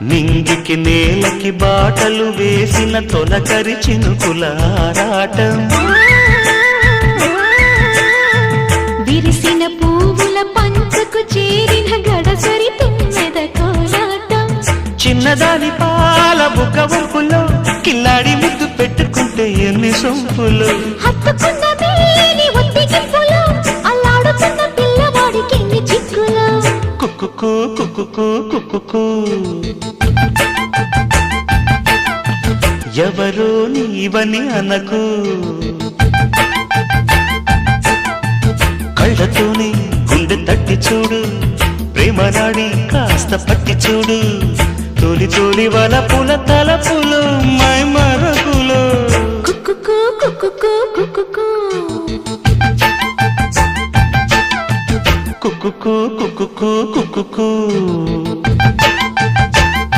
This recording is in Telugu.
నింగికి నేలకి బాటలు వేసిన తొలకరి చినుకుల ఆరాటం, విరిసిన పువ్వుల పంచకు చేరిన గడసరి తుమ్మెద కోలాటం, చిన్నదాని పాల బుక్క వంపులో కిల్లాడి ముద్దు పెట్టుకుంటే ఎన్ని సొంపులు, హత్తుకున్న మేని ఒత్తికింపులో అల్లాడుతున్న పిల్లవాడికి ఎన్ని చిక్కులు. కుక్కుకు కుక్కుకు కుక్కుకు ఎవరో నీవని అనకు, కళ్ళతోనే గుండె తట్టి చూడు, ప్రేమ నాడి కాస్త పట్టి చూడు, తోలి తోలి వలపుల తలపులు మై మరపులు. కుక్కుకు కుక్కుకు కుక్కుకు కుక్కుకు కుక్కుకు కుక్కుకు